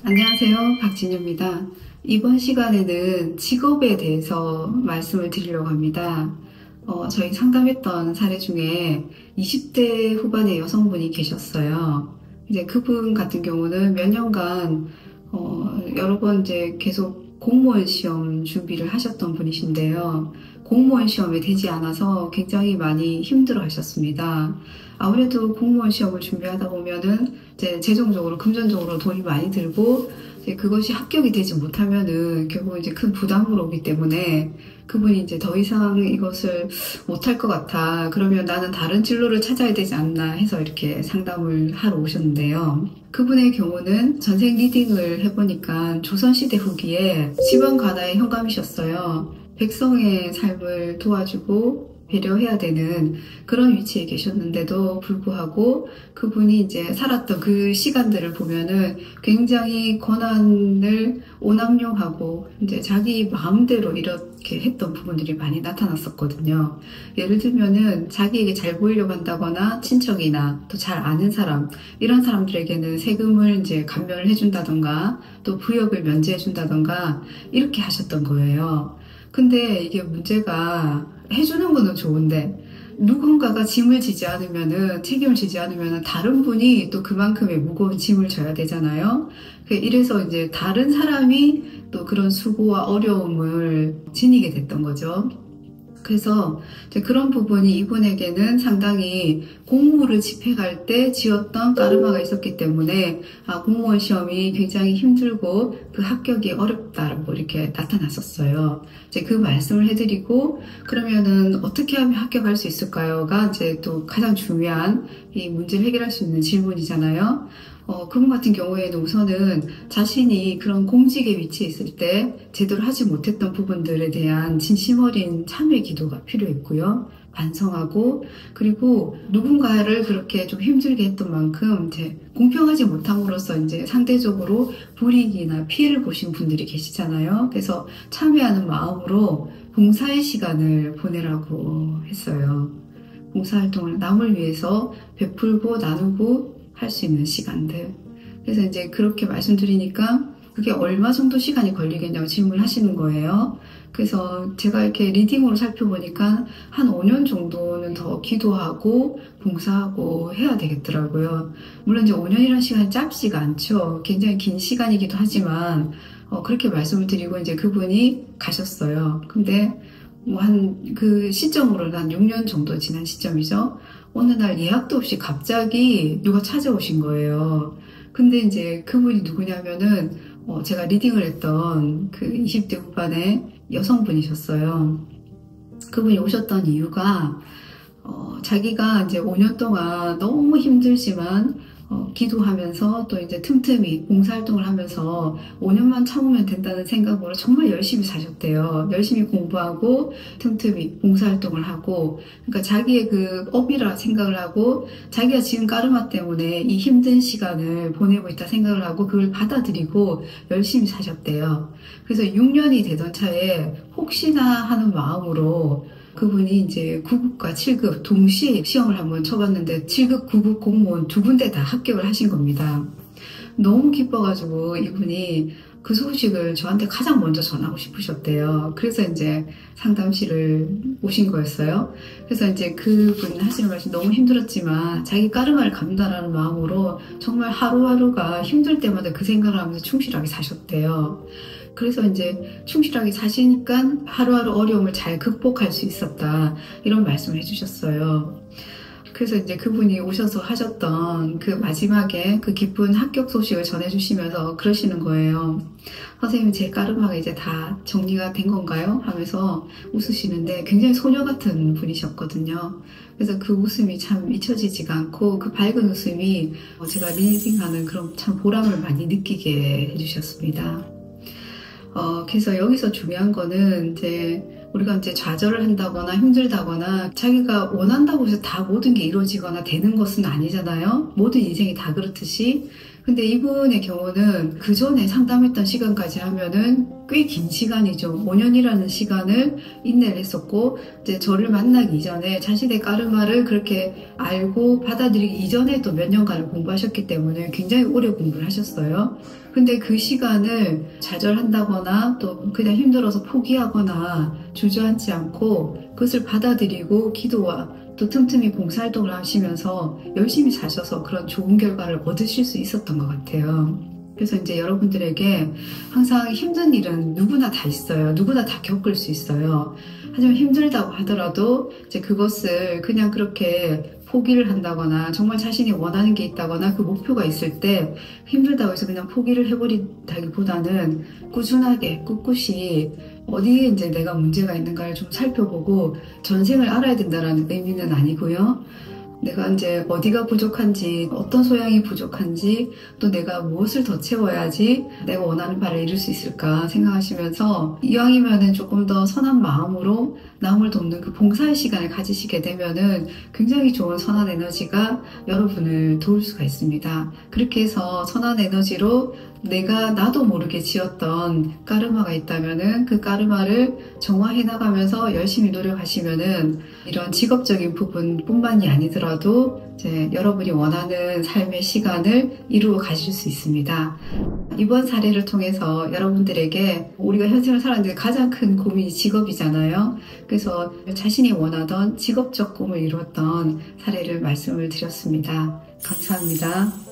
안녕하세요. 박진유입니다. 이번 시간에는 직업에 대해서 말씀을 드리려고 합니다. 저희 상담했던 사례 중에 20대 후반의 여성분이 계셨어요. 이제 그분 같은 경우는 몇 년간, 여러 번 이제 계속 공무원 시험 준비를 하셨던 분이신데요. 공무원 시험에 되지 않아서 굉장히 많이 힘들어 하셨습니다. 아무래도 공무원 시험을 준비하다 보면은 이제 재정적으로, 금전적으로 돈이 많이 들고, 이제 그것이 합격이 되지 못하면은 결국 이제 큰 부담으로 오기 때문에 그분이 이제 더 이상 이것을 못할 것 같아. 그러면 나는 다른 진로를 찾아야 되지 않나 해서 이렇게 상담을 하러 오셨는데요. 그분의 경우는 전생 리딩을 해보니까 조선시대 후기에 지방 관아의 현감이셨어요. 백성의 삶을 도와주고 배려해야 되는 그런 위치에 계셨는데도 불구하고 그분이 이제 살았던 그 시간들을 보면은 굉장히 권한을 오남용하고 이제 자기 마음대로 이렇게 했던 부분들이 많이 나타났었거든요. 예를 들면은 자기에게 잘 보이려고 한다거나 친척이나 또 잘 아는 사람, 이런 사람들에게는 세금을 이제 감면을 해준다던가 또 부역을 면제해준다던가 이렇게 하셨던 거예요. 근데 이게 문제가 해주는 거는 좋은데 누군가가 책임을 지지 않으면은 다른 분이 또 그만큼의 무거운 짐을 져야 되잖아요. 이래서 이제 다른 사람이 또 그런 수고와 어려움을 지니게 됐던 거죠. 그래서 이제 그런 부분이 이분에게는 상당히 공무를 집행할 때 지었던 까르마가 있었기 때문에 공무원 시험이 굉장히 힘들고 그 합격이 어렵다라고 이렇게 나타났었어요. 이제 그 말씀을 해드리고 그러면은 어떻게 하면 합격할 수 있을까요?가 이제 또 가장 중요한 이 문제를 해결할 수 있는 질문이잖아요. 그분 같은 경우에는 우선은 자신이 그런 공직의 위치에 있을 때 제대로 하지 못했던 부분들에 대한 진심 어린 참회 기도가 필요했고요. 반성하고 그리고 누군가를 그렇게 좀 힘들게 했던 만큼 이제 공평하지 못함으로써 이제 상대적으로 불이익이나 피해를 보신 분들이 계시잖아요. 그래서 참회하는 마음으로 봉사의 시간을 보내라고 했어요. 봉사활동을 남을 위해서 베풀고 나누고 할 수 있는 시간들. 그래서 이제 그렇게 말씀드리니까 그게 얼마 정도 시간이 걸리겠냐고 질문을 하시는 거예요. 그래서 제가 이렇게 리딩으로 살펴보니까 한 5년 정도는 더 기도하고 봉사하고 해야 되겠더라고요. 물론 이제 5년이라는 시간이 짧지가 않죠. 굉장히 긴 시간이기도 하지만 그렇게 말씀을 드리고 이제 그분이 가셨어요. 근데 그 시점으로는 한 6년 정도 지난 시점이죠. 어느 날 예약도 없이 갑자기 누가 찾아오신 거예요. 근데 이제 그분이 누구냐면은 제가 리딩을 했던 그 20대 후반의 여성분이셨어요. 그분이 오셨던 이유가 자기가 이제 5년 동안 너무 힘들지만 기도하면서 또 이제 틈틈이 봉사활동을 하면서 5년만 참으면 된다는 생각으로 정말 열심히 사셨대요. 열심히 공부하고 틈틈이 봉사활동을 하고 그러니까 자기의 그 업이라 생각을 하고 자기가 지금 까르마 때문에 이 힘든 시간을 보내고 있다 생각을 하고 그걸 받아들이고 열심히 사셨대요. 그래서 6년이 되던 차에 혹시나 하는 마음으로 그분이 이제 9급과 7급 동시에 시험을 한번 쳐봤는데 7급, 9급 공무원 두 군데 다 합격을 하신 겁니다. 너무 기뻐가지고 이분이 그 소식을 저한테 가장 먼저 전하고 싶으셨대요. 그래서 이제 상담실을 오신 거였어요. 그래서 이제 그분 하시는 말씀 너무 힘들었지만 자기 까르마를 갚는다라는 마음으로 정말 하루하루가 힘들 때마다 그 생각을 하면서 충실하게 사셨대요. 그래서 이제 충실하게 사시니까 하루하루 어려움을 잘 극복할 수 있었다. 이런 말씀을 해주셨어요. 그래서 이제 그분이 오셔서 하셨던 그 마지막에 그 기쁜 합격 소식을 전해주시면서 그러시는 거예요. 선생님, 제 까르마가 이제 다 정리가 된 건가요? 하면서 웃으시는데 굉장히 소녀 같은 분이셨거든요. 그래서 그 웃음이 참 잊혀지지가 않고 그 밝은 웃음이 제가 리딩하는 그런 참 보람을 많이 느끼게 해주셨습니다. 그래서 여기서 중요한 거는 이제 우리가 이제 좌절을 한다거나 힘들다거나 자기가 원한다고 해서 다 모든 게 이루어지거나 되는 것은 아니잖아요. 모든 인생이 다 그렇듯이. 근데 이분의 경우는 그 전에 상담했던 시간까지 하면은 꽤 긴 시간이죠. 5년이라는 시간을 인내를 했었고, 이제 저를 만나기 이전에 자신의 까르마를 그렇게 알고 받아들이기 이전에 또 몇 년간을 공부하셨기 때문에 굉장히 오래 공부를 하셨어요. 근데 그 시간을 좌절한다거나 또 그냥 힘들어서 포기하거나 주저앉지 않고 그것을 받아들이고 기도와 또 틈틈이 봉사활동을 하시면서 열심히 사셔서 그런 좋은 결과를 얻으실 수 있었던 것 같아요. 그래서 이제 여러분들에게 항상 힘든 일은 누구나 다 있어요. 누구나 다 겪을 수 있어요. 하지만 힘들다고 하더라도 이제 그것을 그냥 그렇게 포기를 한다거나 정말 자신이 원하는 게 있다거나 그 목표가 있을 때 힘들다고 해서 그냥 포기를 해버린다기보다는 꾸준하게 꿋꿋이 어디에 이제 내가 문제가 있는가를 좀 살펴보고 전생을 알아야 된다는 의미는 아니고요. 내가 이제 어디가 부족한지, 어떤 소양이 부족한지, 또 내가 무엇을 더 채워야지 내가 원하는 바를 이룰 수 있을까 생각하시면서 이왕이면은 조금 더 선한 마음으로 남을 돕는 그 봉사의 시간을 가지시게 되면은 굉장히 좋은 선한 에너지가 여러분을 도울 수가 있습니다. 그렇게 해서 선한 에너지로 내가 나도 모르게 지었던 까르마가 있다면은 그 까르마를 정화해 나가면서 열심히 노력하시면은 이런 직업적인 부분뿐만이 아니더라도 이제 여러분이 원하는 삶의 시간을 이루어 가실 수 있습니다. 이번 사례를 통해서 여러분들에게 우리가 현생을 살았는데 가장 큰 고민이 직업이잖아요. 그래서 자신이 원하던 직업적 꿈을 이루었던 사례를 말씀을 드렸습니다. 감사합니다.